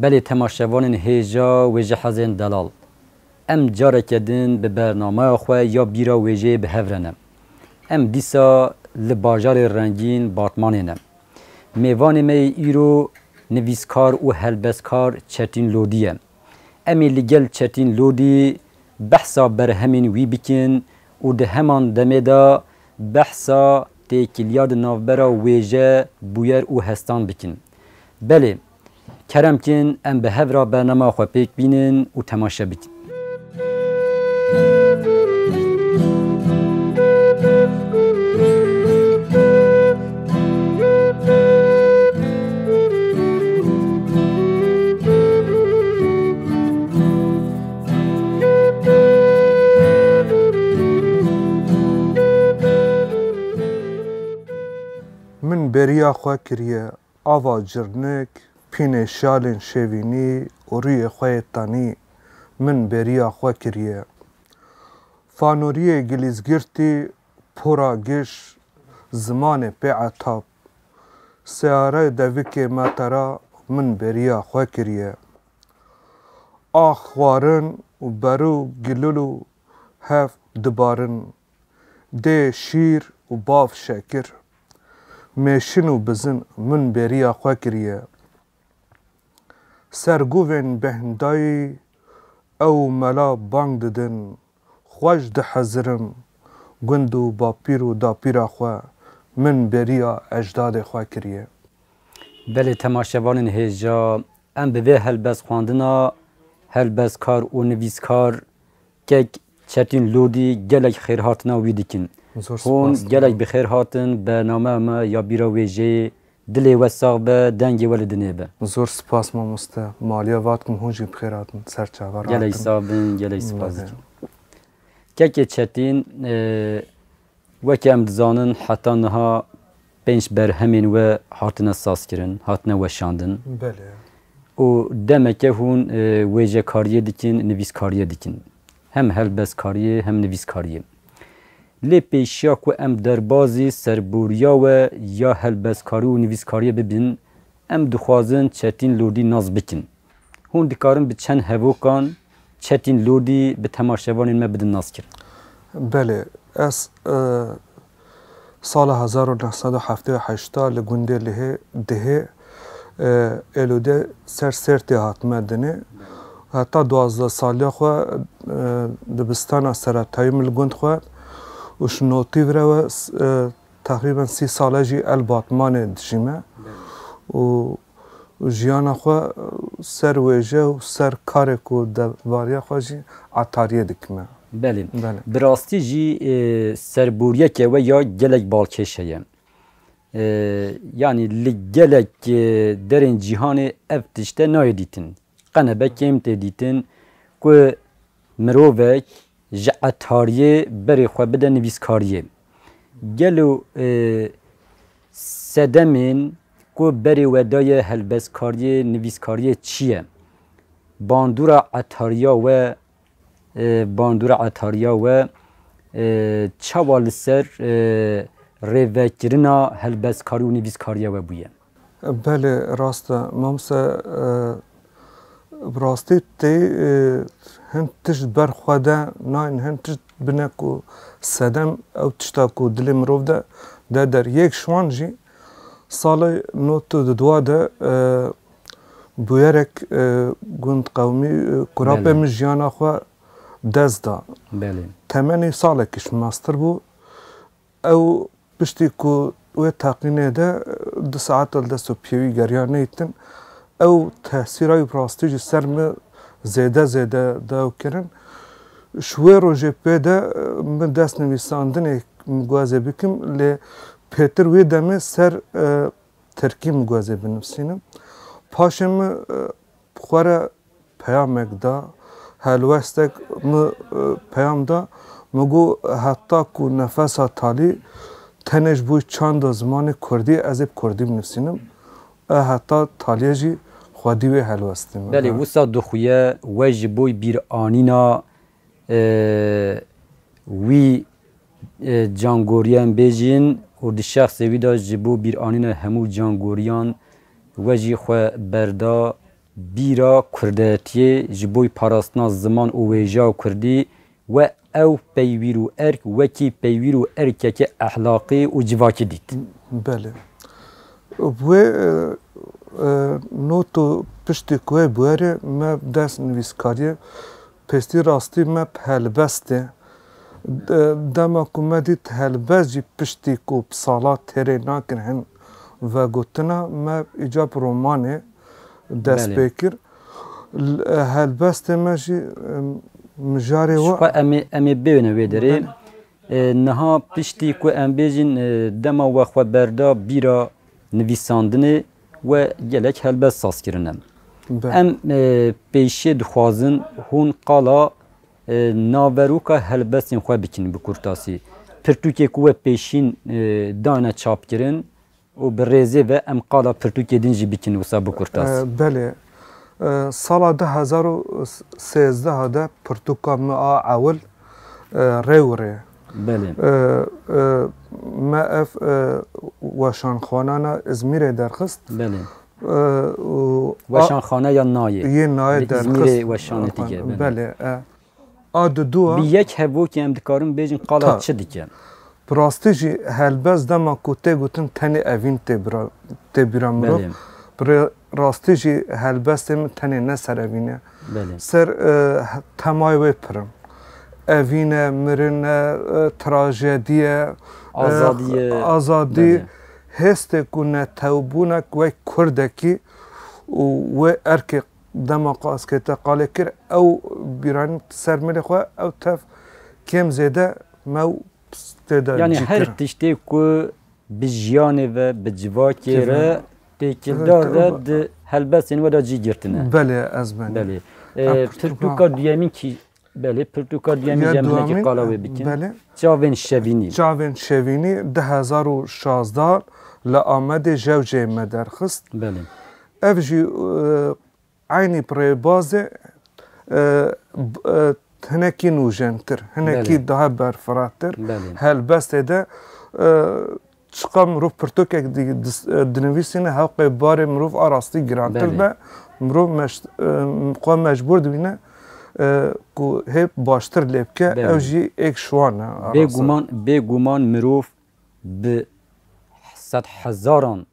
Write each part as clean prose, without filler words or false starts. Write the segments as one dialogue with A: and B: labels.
A: بله تماشاوان هیجا ویژه حزین دلال ام جاره کدن به برنامه خواه یا بیرا ویژه به هفرنم ام دیسا لباجار رنگین بارتمانینم میوان می ایرو نویسکار و هلبسکار چتین لودیه امی لگل چتین لودی بحثا بر همین وی بکن و ده همان دمه دا بحثا تیکلیاد نوبرا ویژه بویر و هستان بکن بله کرم کن ام به هفرا برنامه خواه پیک بینن و تماشا بکن
B: من بریا خواه کریه آوا جرنک پین شالن شوینی و روی خواه تانی من بریا خواه کریه فانوری گلیزگرتی پورا گش زمان پی عطاب سیاره دوک ماترا من بریا خواه کریه آخوارن و برو گلولو هف دبارن ده شیر و باف شکر میشن و بزن من بریا خواه کریه سرگوین بهندایی او ملا بانگ ددن خوش ده حضرم گندو با پیر و دا پیرا خواه من بریا اجداد خواه کریه
A: بله تماشاوان هیجا ام به هلبس خواندنا هلبس کار و نویسکار که چتین لودی گلک خیر هاتنا ویدکن هون گلک بخیر هاتن برنامه ما یا بیرا ویژه دلی وساق به دنگی ولدنه به
B: زور سپاس ما مسته مالیا وات کن هونجی بخیر هاتن سرچاور هاتن
A: گلی سابن گلی سپاس که چتین وکی ام دزانن حتی نها پنج بر همین و هاتن ساس کرن هاتن وشاندن
B: بله
A: و دمکه هون ویژه کاریه دیکن نویس کاریه دیکن هم هلبس کاریه هم نویس کاریه لی پیشیا که ام دربازی سربوریا و یا هلبس کاری و نویس کاریه ببین ام دخوازن چتین لودی ناز بکن هون دکارن به چند هوکان چتین لودی به تماشاوان ما بدن ناز کرد
B: بله از سال 1978 لگنده له ده الوده سرتی هاتمه دنه حتی 12 سالی خواه دبستان سرطایی ملگوند خواه وش نوتی و تقریبا 30 ساله جی الباطمان دجیمه و جیانا خواه سر ویجه و سر کارک و دواریا خواه جی عطاریه دکمه
A: بله براستی جی سربوریه که و یا گلک بالکشه یعنی لگلک درین جیهان افتشته نایدیتن قنبه کم تدیتن که مروفک جعتاریه بری خواه بده نویسکاریه گلو سدمین که بری ودای هلبسکاریه نویسکاریه چیه باندورا عطاریا و چوال سر ریوکرنا هلبسکاری و نویسکاریه و بویه
B: بله راسته مامسا براستی تی هن تشت برخواده ناین هن تشت بنکو سدم او تشتا کو دلی مروف ده در یک شوان جی سال نوت دوا ده بویرک گوند قومی کرابه مجیانا خواه دست دا تمنی ساله کش ماستر بو او پشتی کو و تاقینه ده 2 ساعت دستو پیوی گریانه ایتن او تاثیرای پراستیجی سرم زیده داو کرن شوی روژه پیده من دست نویساندن مگوازه بکم لی پیتر وی دمه سر ترکی مگوازه بنفسینم پاشم خواره پیامک دا هلوستک پیام دا مگو حتی که نفس تالی تنش بوی چند زمان کردی از کردی بنفسینم حتی تالیه جی خودی و هلوستیم
A: بله وسا دخویه وجه بوی بیر آنینا وی جانگوریان بیجین و دی شخص وی دا جبو بیر آنینا همو جانگوریان وجه خو بردا بیرا کردیتی جبوی پاراستنا زمان و ویجا و کردی و او پیویر و ارک وکی پیویر و ارک که اخلاقی و جواکی دید.
B: بله. و نوتو پشتی کوه بواره ما دست نویسکاری پستی راستی ما هلبسته دما کومدی هلبس جی پشتی کو بسالات تره ناکن هن و گوتنا ما ایجاب رومانه دست بکر هلبسته ما جی مجاره و
A: شقا امی بیونه ویدره نها پشتی کو ام بیجین دما و خو بردا بیرا نویساندنه و گلک هلبس ساز کرنم ام پیشه دخوازن هون قالا ناوروکا هلبسین خو بکن بکورتاسی پرتوکی کو پیشین دانه چاپ کرن و برزه و ام قالا پرتوکی دنجی بکن وسا بکورتاسی
B: بله سال 2013 ده پرتوکا ما اول روره
A: بله
B: ما اف وشان خانانا ازمیر درخست
A: بله وشان خانه یا نایه
B: یه نایه درخست
A: ازمیر وشان دیگه
B: بله آد دو
A: بی یک هفو که هم دکارم بیجن قالا چه دیگه
B: براستی جی هلبز دما کوته گوتن تنی اوین تبیرا مرو راستی جی هلبز تم تنی نسر اوینه سر تمای پرم اوینه مرنه تراژدیه آزادی هست کنه توبونک و کردکی و ارک دما قاس که تقاله کر او بیران سر ملی خواه او تف کم زیده مو
A: یعنی هر تشتی که بجیانه و بجواکی را تکیلدار را هلبسین و دا جی گرتنه
B: بله از من
A: بله پرتوکا دیامین کی بله پرتوکا دیامین جمعه که قلاوه بکن
B: بله
A: جاوین شوینی
B: 2016 لآمد جوجه مدرخست
A: بله
B: افجی عینی پره بازه هنکی نوجنتر هنکی daha برفراتر هلبست ده چقا مروف پرتوکک دنویسینه حق بار مروف آراستی گرانتر به مروف مجبور دوینه که هپ باشتر لبکه او جی ایک شوانه
A: بگومان مروف به 100,000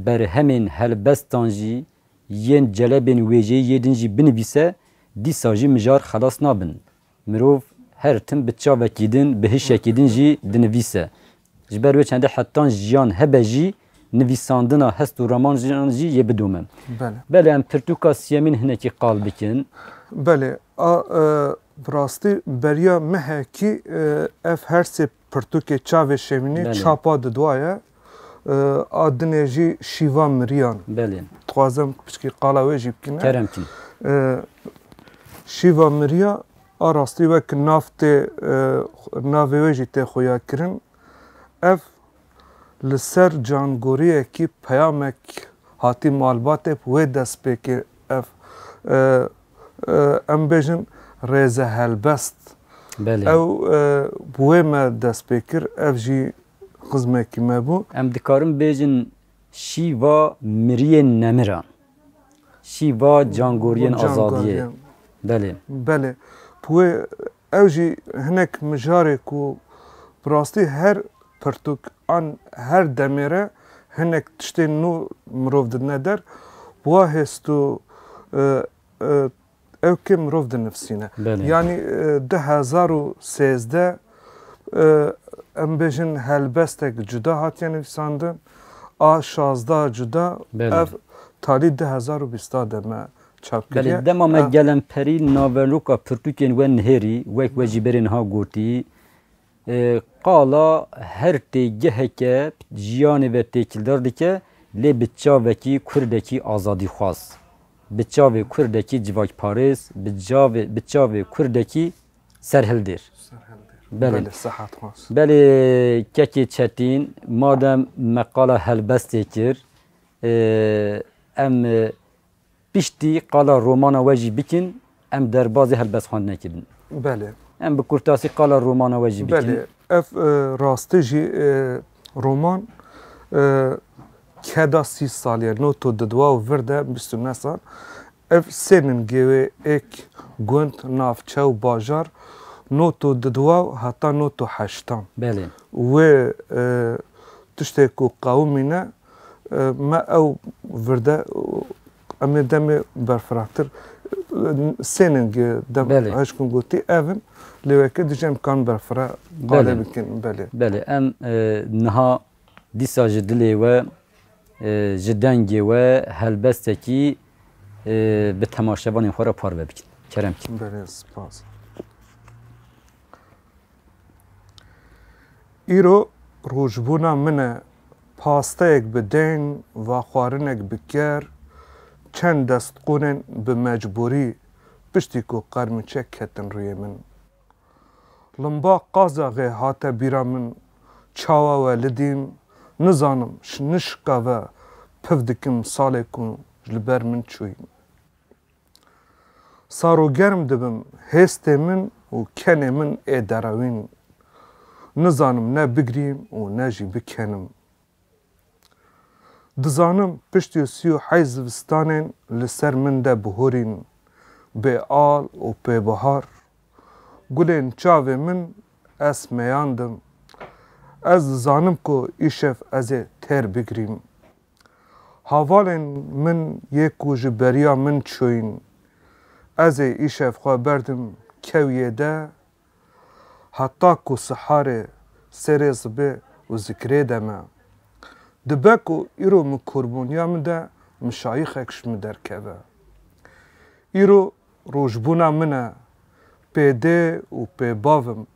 A: بر همین هلبستان جی ین جلبین ویجی یدنجی بنویسه دی ساجی مجار خلاص نابن مروف هر تم بچا وکیدن بهش یکیدن جی دنویسه جبر و چنده حتی جیان هبه جی نویساندنا هست و رمان جی یه بدومم بله ام پرتوکا سیامین هنکی قال بکن
B: بله براستی بریا مهکی اف هر سه پرتوکه چاوه شمینی چاپا دوایا آدنجی شیوا مریان
A: بله
B: توازم پشکی قالاوه جیب کنه
A: کرمتین
B: شیوا مریا آراستی وک نافت ناوه جیت خویا کرن اف لسر جانگوری کی پیامک هاتی مالبات پوی دست بکی اف ام بیجن ریزه هلبست او بوی ما دست بکر اف جی قزمه کی مبو
A: ام دکارم بیجن شیوا مریه نمیران شیوا جانگورین آزادیه بله
B: بله پوی اوجی هنک مجاره کو براستی هر پرتوک آن هر دمیره هنک تشتی نو مروف دنه در بوا هستو او که مروف دن نفسینه یعنی 2013 ام بیجن هلبستک جدا هاتیه نویساندن A16 جدا اف تالی 2020 دمه چاپ کردی.
A: بله دما مگلم پری ناولوکا پرتوکین و نهری وک وجیبرین ها گوتی قالا هر تیگه که جیان و تکیلدار دکه لی بچاوکی کردکی آزادی خواست بچاوی کردکی جواک پاریس بچاوی کردکی سرهلدر
B: بله صحت خواست
A: بله ککی چتین مادم مقاله هلبستی کر ام پشتی قالا رومانا وجی بکن ام در بازی هلبس خوان نکردن
B: بله
A: ام بکورتاسی قالا رومانا وجی بکن
B: بله اف راستی جی رومان کدا 30 سالیه نو تو ددوا و ورده 29 سال اف سنن گوه ایک گوند نافچه و باجار نو تو ددوا حتی نو تو هشتم
A: بله
B: و تشتی که قومینه ما او ورده اما دم برفراختر سننگ دم هاش کن گوتی اون لیوکه دیجم کان برفرا قاله بکن بله
A: بله ام نها دیسا جدلی و جدنگی و هلبستکی به تماشاوان خورا پار بکن کرم کن
B: بله سپاس ایرو روجبونا منه پاسته یک بدین و خوارنک بکر چند دست قونن به مجبوری پشتی که قرمچه کتن روی من لنبا قازاقه هاته بیرا من چاوا والدیم نزانم نشکا و پفدکم ساله کن جلبر من چویم سارو گرم دبم هست من و کنه من ادراوین نزانم نه بگریم و نه جی بکنم دزانم پشتی 38 زوستانین لسر من ده بهورین به آل و به بهار گلین چاوه من اس میاندم از زانم که ایشف از تر بگریم حوالین من یکو جبریا من چوین از ایشف خواه بردم کویه ده حتی که سحار سریز به و ذکره دمه دبکو ایرو مکربونیا مده مشایخ اکش مدر کبه ایرو روجبونا منه پیده و پی باوم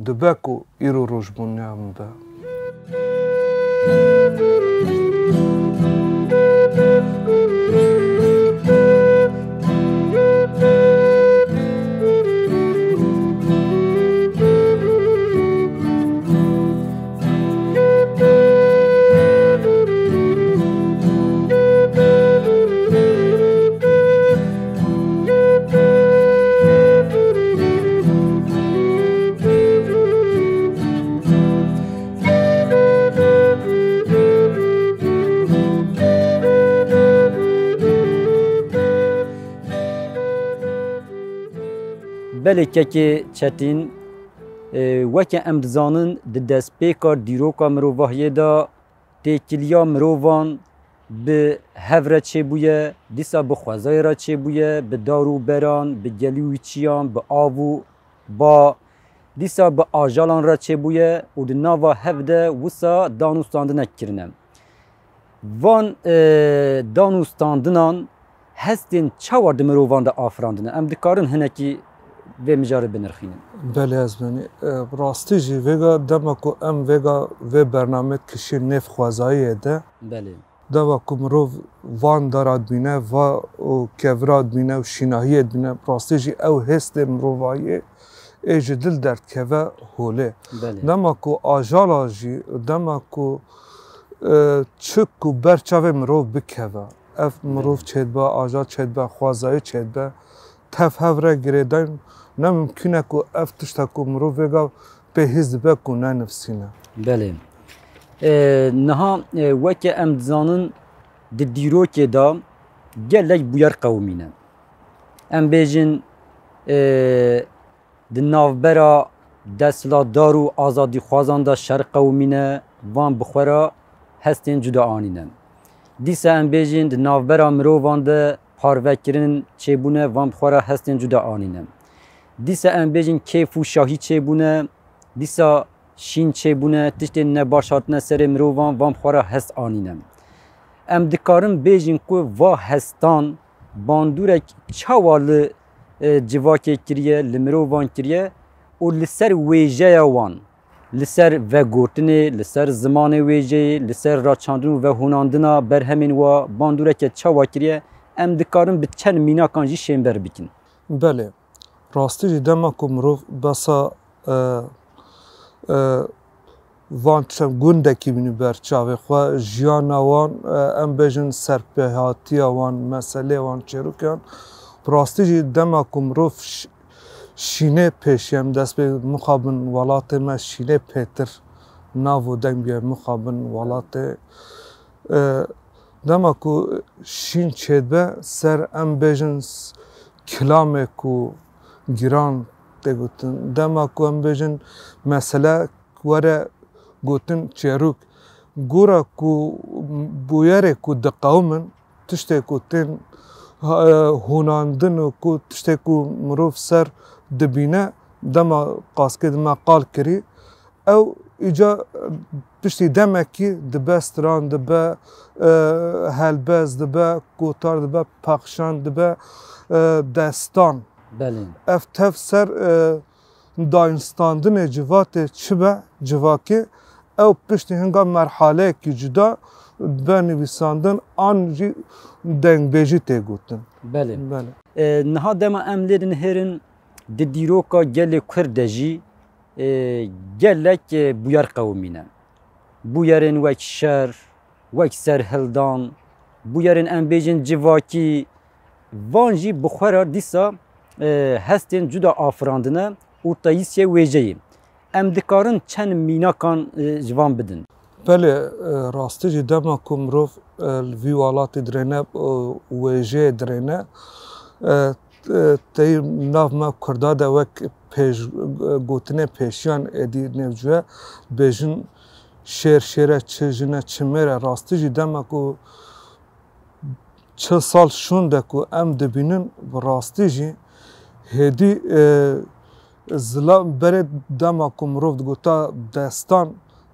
B: دبکو ایرو روجبونیا مده
A: بله که چتین وکه امدزانن د دست پیکار دیروکا مروواهیه دا تکیلیا مرووان به هفره چه بویه دیسا به خوازای را چه بویه به دارو بران به گلیوی چیان به آوو با دیسا به آجالان را چه بویه و د ناوا هفده وسا دانوستاندن کرنم وان دانوستاندنان هستین چوارد مرووان دا آفراندنه ام دکارن هنکی و مجاره بنرخینن
B: بله از بینی راستی جی ویگا دمکو ام ویگا و برنامه کشی نف خوازایی ده
A: بله
B: دمکو مرو وان دارد بینه و کوراد بینه و شیناهیت بینه راستی جی او هست مرووایی ایج دل درد که و هوله دمکو آجالا جی دمکو چکو برچاوه مرو بکه و اف مرو چید با آجال چید با خوازایی چید با تف هفره گریدن نممکنه که افتشتا که مرو ویگا به حزبه کنه نفسینه
A: بله نها وکه امدزانن دی دیروکه دا گلک بویر قومینه ام بیجن دی نافبرا دستلاتدار و آزادی خوازان دا شر قومینه وان بخورا هستین جدا آنینه دیسه ام بیجن دی نافبرا مرووان دا پاروکرین چیبونه وان بخورا هستین جدا آنینه دیسا ام بیجن کیف و شاهی چیبونه دیسا شین چیبونه تشت نباشاتنه سر مرووان وان بخورا هست آنینه ام دکارم بیجن که وا هستان باندورک چوال جواکه کریه لمرووان کریه و لسر ویجه وان لسر و گورتنه لسر زمان ویجه لسر راچاندن و هوناندنا برهمین و باندورک چوا کریه ام دکارم به چند مینا کانجی شنبر بکن
B: بله راستی جی دما که مروف بسا وان چم گندکی بینی برچاوه خواه جیانا وان ام بیجن سرپهاتی وان مسئله وان چروکان راستی جی دما که مروف شینه پیشیم دست به مخابن ولات ما شینه پیتر ناو دنگ بیا مخابن ولات dema ku şîn çêdibe ser em bêjin kilamê ku giran tê gotin dema ku em bêjin mesele were gotin çêrûk gora ku bûyerê ku diqewmin tiştê ku tên hûnandin û ku tiştê ku mirov ser dibîne dema qaskê dime qal kirî ew îca piştî demekî dibe stran dibe helbez dibe gotar dibe pexşan dibe destan ev tev ser dayînstandinê civatê çi be civakê ew piştî hinga merhaleyekî cuda be nivîsandin an jî dengbêjî tê gotin.
A: Niha dema em lê dinihêrin di dîroka gelê Kurd de jî gelek bûyer qewmîne. Bûyerên wek şer, wek serhildan, bûyerên em bêjin civakî van jî bi xwe re dîsa hestên cuda afirandine û tayîsiyê wêjeyê. Em dikarin çend mînakan ji van bidin.
B: Belê rastî jî dema ku mirov li vî welatê dirêne wêjeyê dirêne tey nav me Kurda de wek gotinê pêşiyan êdî nêvciwe bêjin şêr şêre çi jine çi mêre rastî jî dema ku çil sal şûn de ku em dibînin bi rastî jî hêdî zilam berê dema ku mirov digota destan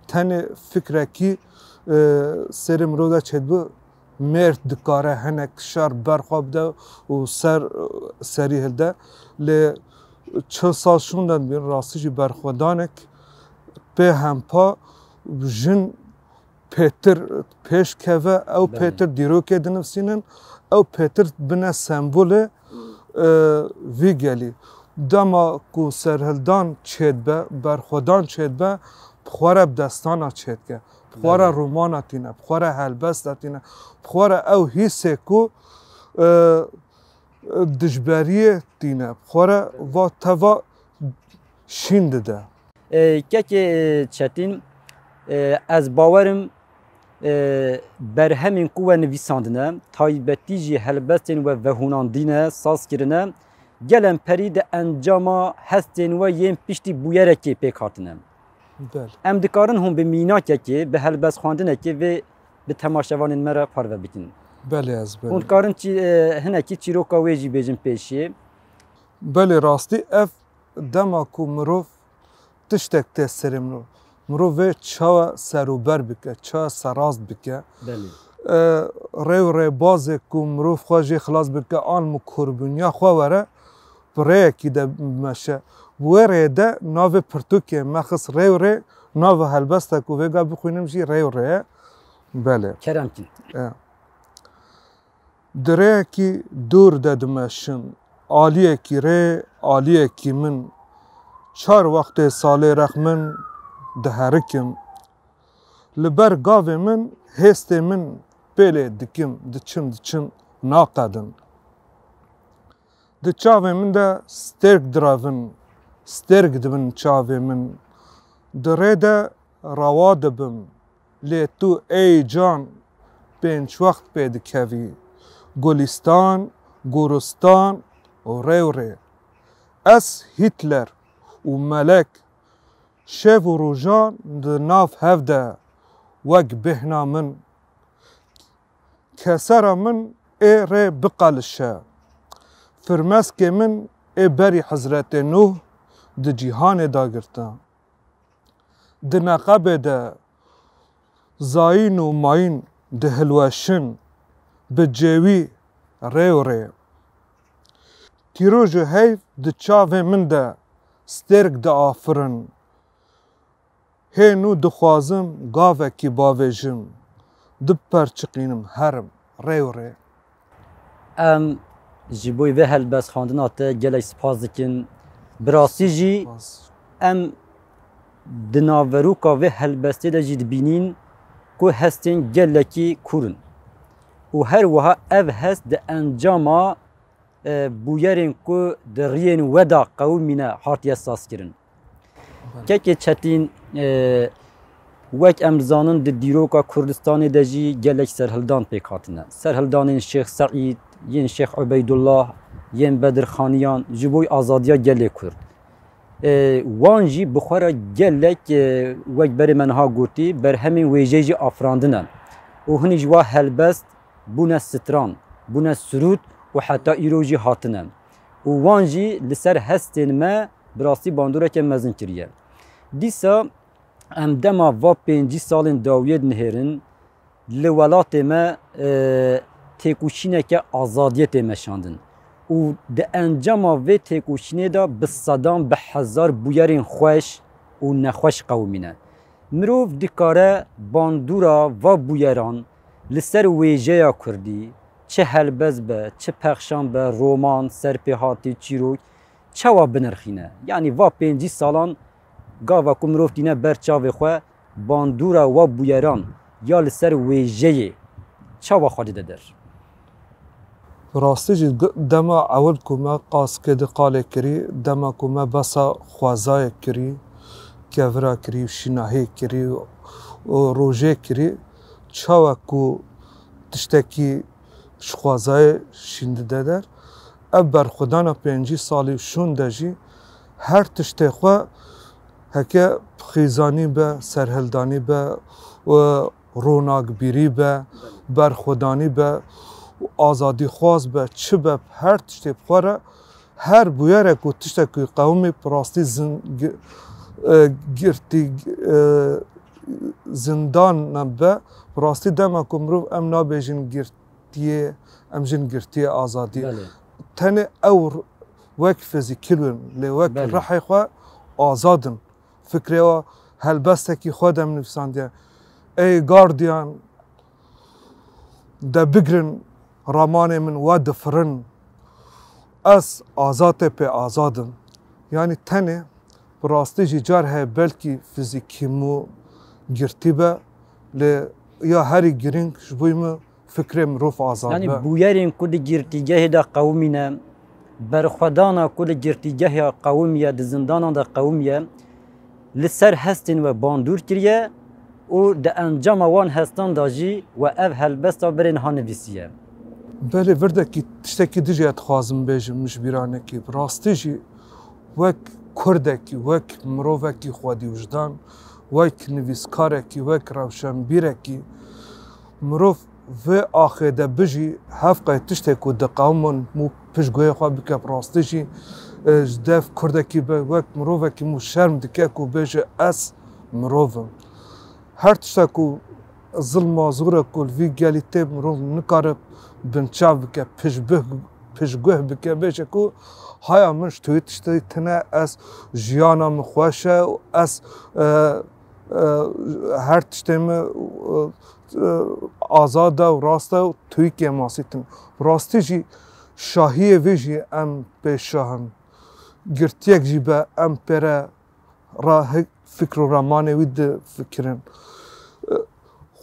B: tenê fikrekî serê mirov de çêdibû mêr dikare hinek şer berxwe bide û serî hilde lê çil sal şûn de dibînin rastî jî berxwedanek pê hempa jin pêtir pêş keve ew pêtir dîrokê dinivîsînin ew pêtir bine sembolê vî gelî. Dema ku serhildan çêdibe berxwedan çêdibe bi xwe re bi destana çêdike bi xwe re romana tîne bi xwe re helbesta tîne bi xwe re ew hîsê ku dijberiyê tîne bi xwe re va teva şîn dide.
A: Kekê çetin ez bawerim berhemên ku we nivîsandine taybetî jî helbestên we vehûnandîne sazkirine gelem perî de encama hestên we yên piştî bûyerekê pêk hatine. Em dikarin hûn bi mînakekê bi helbestxwandinekê vê bi temaşevanên me re parve bikin. Hûn dikarin hinekî çîroka wê jî bêjin pêşî.
B: Belê rastî ev dema ku mirov tiştek tê serê mirov mirov vê çawa serûber bike çawa serast bike rêw rêbazê ku mirov xwe jê xilas bike an mû kurbûniya xwe were bi rêyekî de meşe wê rê de navê pirtûkê me xist rêw rê nava helbesta ku vêga bixwînim jî rêw rê ye belê
A: keremkîn
B: di rêyekî dûr de dimeşin aliyekî rê aliyekî min çar wextê salê rexmin diherikim li ber gavê min hêstê min pêlê dikim diçim naqedin di çavê min de stêrk diravin stêrk dibin çavê min di rê de rewa dibim lê tu ey can pênc wext pê dikevî Gulistan Goristan û rêw rê ez Hitler û melek şev û rojan di nav hev de wek bêhna min kesera min ê rê biqelişe firmeskê min ê berî Hezretê Nuh di cîhanê dagirta di neqebê de zayîn û mayîn dihilweşin bi cêwî rêw rê tîroj û heyv di çavê min de stêrk diafirin hê nû dixwazim gavekî bavêjim diperçiqînim herim rêw rê.
A: Em ji bo vê helbestxandina te gelek spas dikin bi rastî jî em di naverûka vê helbestê de jî dibînîn ku hestên gelekî kûr in û her wiha ev hest di encama bûyerên ku di riyên we da qewmîne hatiye sazkirin. Kekê çetîn وەک ئەم زانن di dîroka Kurdistanê de jî gelek serhildan pêk hatine. Serhildanên Şêx Seîd, yên Şêx Ubeydullah, yên Bedirxaniyan ji bo azadiya gelê Kurd. Wan jî bi xwe re gelek wek berê me niha gotî berhemên wêjeyê jî afirandine. û hinî ji wa helbest bûne stran, bûne sirût û heta îro jî hatine. û wan jî li ser hestên me bi rastî bandoreke mezin kiriye. Dîsa em dema va 5 salên dawiyê dinihêrin li welatê me têkoşîneke azadiyê tê meşandin. û di encama vê têkoşînê de bi sedan bi hezar bûyerên xweş û nexweş qewimîne. Mirov dikare bandora va bûyeran li ser wêjeya Kurdî, çi helbez be, çi pexşan be, roman, serpêhatî, çîrok, çawa binirxîne. Yani va 5 salan gava ku mirov tîne ber çavê xwe bandora va bûyeran ya li ser wêjeyê çawa xwe dide der.
B: Rastî jî dema ewil ku me qaskê di qalê kirî, dema ku me besa xwezayê kirî, kevira kirî, şînahê kirî û rojê kirî, çawa ku tiştekî ji xwezayê şîn dide der, ev berxwedana 5 salî şûn de jî her tiştê xwe heke xîzanî be, serhildanî be, ronakbîrî be, berxwedanî be, azadî xwaz be, çi be, her tiştê xwe re her bûyerek û tiştekî qewmê bi rastî girtî zindan be, bi rastî dema ku mirov em nabêjin girtiyê, em jin girtiyê azadî. Tenê ew wek fizîkî bin, lê wek rihê xwe azadin. Fikrê wa helbestekî xwe de nivîsandiye. Ey gardiyan de bigirin ramanê min we difirin, ez azadê pê azadim. Yani tenê bi rastî jî car heye belkî fizîkî mû girtî be, lê ya herî girîng ji bo me fikrê mirov azad be.
A: Yani bûyerên ku di girtîgehê de qewimîne, berxwedana ku li girtîgeha qewimiye di zindanan de qewimiye li ser hestên we bandor kiriye û di encama wan hestan da jî we ev helbesta berên ha nivîsiye.
B: Belê virdekî tiştekî dijî ez dixwazim bêjim mijbîranekî, bi rastî jî wek Kurdekî, wek mirovekî xwedî wijdan, wek nivîskarekî, wek rewşenbîrekî mirov vê axê de bijî hevqê tiştê ku di qewmin û piştgوyê xwe bike, bi rastî jî ji dev Kurdekî be wek mirovekî mû şerm dike ku bêje ez mirovim. Her tişte ku zilma zûre ku li vî gelî tê mirov nikare binçav bike, piştguh bike, bêje ku haya min ji tuyê tiştê tune, ez jiyana min xweş e û ez her tiştê me azad e û rast e û tuyîkê masî tin. Rastî jî şahiyê vê jî em pêşahin. Girtiyek jî be em pê re fikr û ramanê wî difikirin.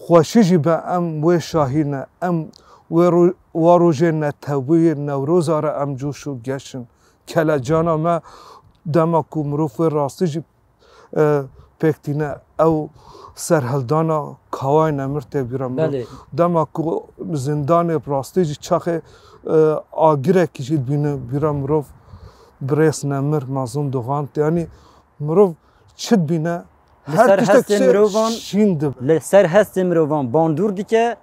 B: Xweşî jî be em wê şahî ne, em wa rojê netewî Newroza re em coş û geşin. Kelecana me dema ku mirov wê rastî jî pêk tîne ew serhildana Kawayê Nemir tê bîra mirov. Dema ku zindanê bi rastî jî çaxê agirekî jî dibîne bîra mirov Birêz Nemir, Mazlûm Duxand. Yani mirov çi dibîne her tiştek şîn dibe.
A: Li ser hestê mirovan bandor dike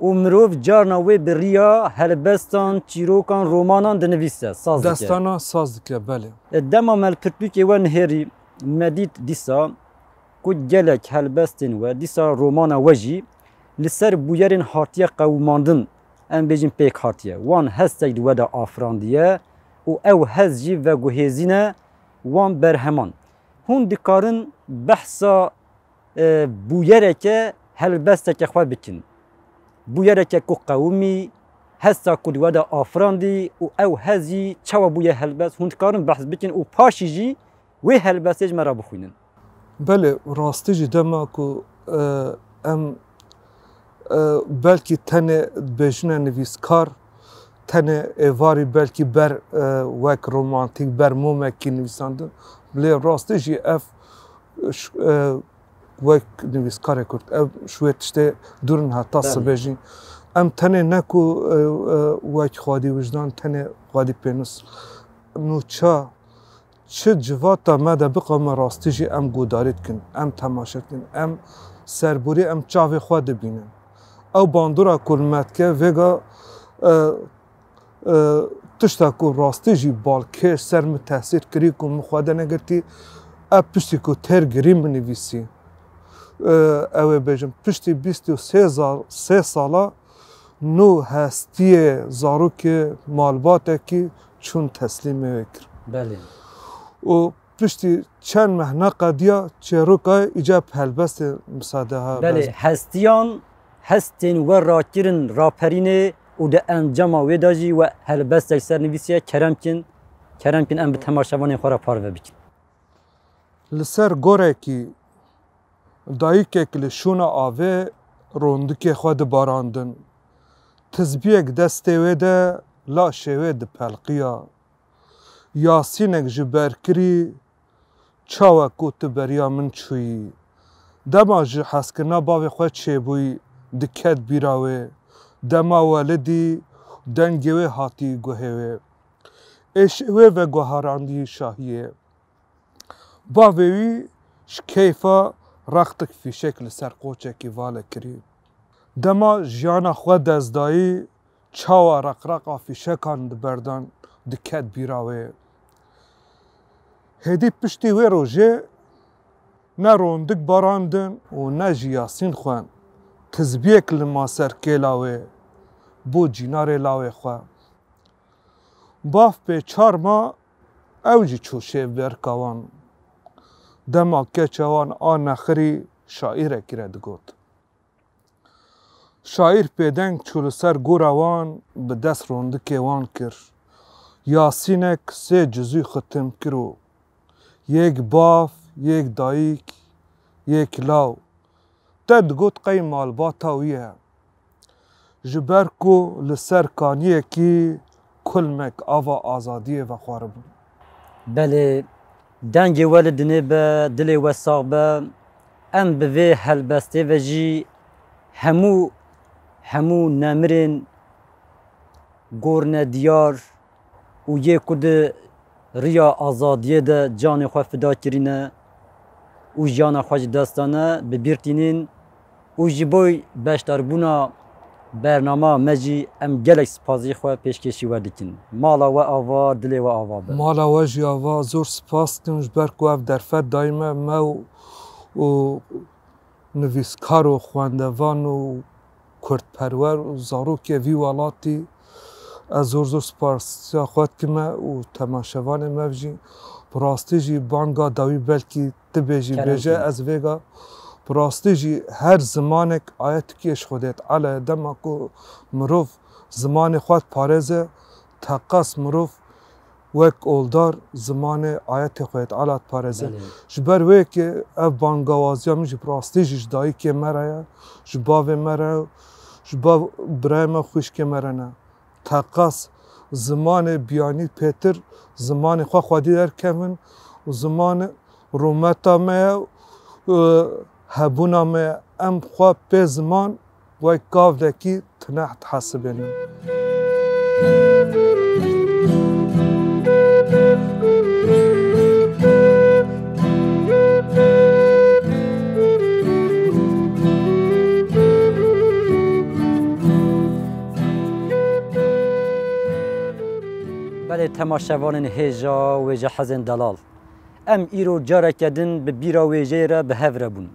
A: û mirov carna wê bi rîya helbestan, çîrokan, romanan dinivîse, saz dike.
B: Destana saz dike, belê.
A: Dema melpirtûkê we nihêrî me dît dîsa ku gelek helbestên we, dîsa romana we jî li ser bûyerên hatiye qewimandin em bêjin pêk hatiye. Wan hestek di we de afirandiye û ew hez jî veguhêzîne wan berheman. Hûn dikarin behsa bûyereke helbesteke xwe bikin. Bûyereke ku qewimî, hesta ku di we de afirandî û ew hez jî çawa bûye helbest, hûn dikarin behs bikin û paşî jî wê helbestê ji me re bixwînin.
B: Belê, rastî jî dema ku em belkî tenê dibêjine nivîskar, tenê êvarî belkî ber wek romantîk, ber momekî nivîsandin, lê rastî jî ev وەک نویسکارێک کورد ئەو شوێ تشتێ دوورن هەتا سبێژین ئەم تەنێ نەکو وەک خوادی وجدان تەنێ خوادی پێنووس نوچا چ civata me de biqame rastî jî em gudarî dikin em temaşe dikin em serborî em çavê xwe dibînin ew bandora ku me dike vêga tişta ku rastî jî balkêş ser min tehsîr kirî ku min xwe de negirtî ev piştî ku têr girî binivîsî ew ê bêjim piştî 23 sala nû hestiyê zarokê malbatekî çûn teslîmê wê kir û piştî çend mehna qediya çêroka îcab helbestê misadeha
A: belê hestiyan hestên we rakirin raperînê û di encama wê de jî we helbestek sernivîsiye keremkin em bi temaşevanên xwe re parve bikin
B: li ser gorekî dayîkek li şûna avê rondikê xwe dibarandin tizbiyek destê wê de laşê wê dipelqiya Yasînek ji berkirî çawa ku tu beriya min çûyî dema ji hezkirina bavê xwe çêbûyî diket bîra wê dema welidî dengê wê hatî guhê wê êşê wê veguharandî şahiyê bavê wî ji keyfa rextik fîşek li ser qoçekî vale kirî dema jiyana xwe dezdayî çawa reqreqa fîşekan diberdan diket bîra wê hêdî piştî wê rojê ne rondik barandin û ne jî Yasîn xwen tizbiyek li maserkêla wê bû cînarê lawê xwe bav pê çarma ew jî çû şêv berka wan dema keça wan a nexirî şaîrekî re digot şaîr pêdeng çû li ser gora wan bi dest rondikê wan kir Yasînek sê cizû xitim kir û yek bav yek dayîk yek law te digot qey malbata wî ye ji ber ku li ser kaniyekî kulmek ava azadiyê vexwaribû
A: belê dengê we li dinê be dilê we sax be em bi vê helbestê ve jî hemû nemirên gornediyar û yê ku di riya azadiyê de canê xwe fida kirîne û jiyana xwe ji destane bibîrtînin û ji bo beşdarbûna bernama me jî em gelek spazî xwe pêşkêşî we dikin mala we ava dilê we ava be
B: mala we jî ava zor spas dikim ji ber ku ev derfet dayîme me û nivîskar û xwendevan û kurdperwer û zarokê vî welatî ez zor spasiya xwe dikime û temaşevanê me jî bi rastî jî banga dawî belkî dibêjî bêje ez vêga bi rastî jî her zimanek ayetekî ji xwe dê ele dema ku mirov zimanê xwe diparêze teqas mirov wek oldar zimanê ayetê xwe ala diparêze ji ber wê ki ev bangawaziya min jî bi rastî jî ji dayîkê me re ye ji bavê me re ji bav birayê me xwîşkê me re ne teqas zimanê biyanî pêtir zimanê xwe xwedî derkevin û zimanê rûmeta me ye hebûna me ye em xwe pê ziman wek gavdekî tineh dihesibînin
A: belê temaşevanên hêja wêje hezên delal em îro careke din bi bîra wêjeyê re bi hev re bûn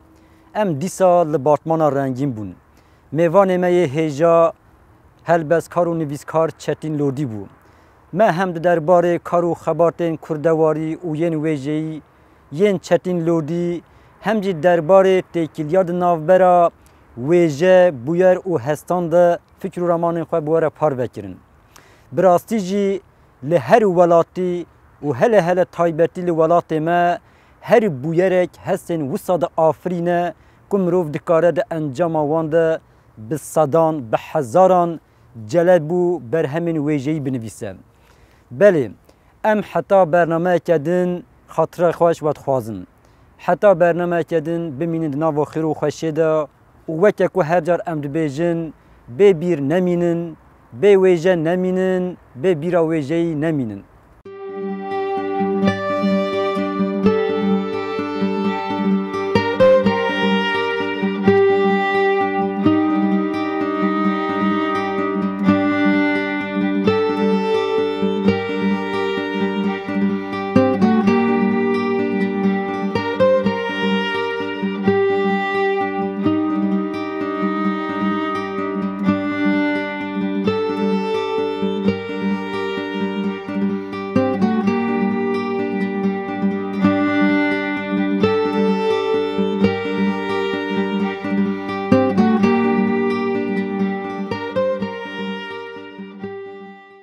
A: em dîsa li bartmana rengîn bûn mêvanê me yê hêja helbestkar û nivîskar Çetin Lodî bû me hem di derbarê kar û xebatên kurdewarî û yên wêjeyî yên Çetin Lodî hem jî derbarê têkiliya di navbera wêje bûyer û hestan de fikr û ramanên xwe bi we re parve kirin bi rastî jî li her welatî û hele taybetî li welatê me her bûyerek hestên wisa de afirîne ku mirov dikare di encama wan de bi sedan bi hezaran celebû berhemên wêjeyî binivîse belê em heta bernameyeke din xatira xwe ji we dixwazin حتی برنامه کدن بمینن ناو خیر و خوشه دا و وکه که هر جار ام دبیجن بی بیر نمینن بی ویجه نمینن بی بیرا ویجه نمینن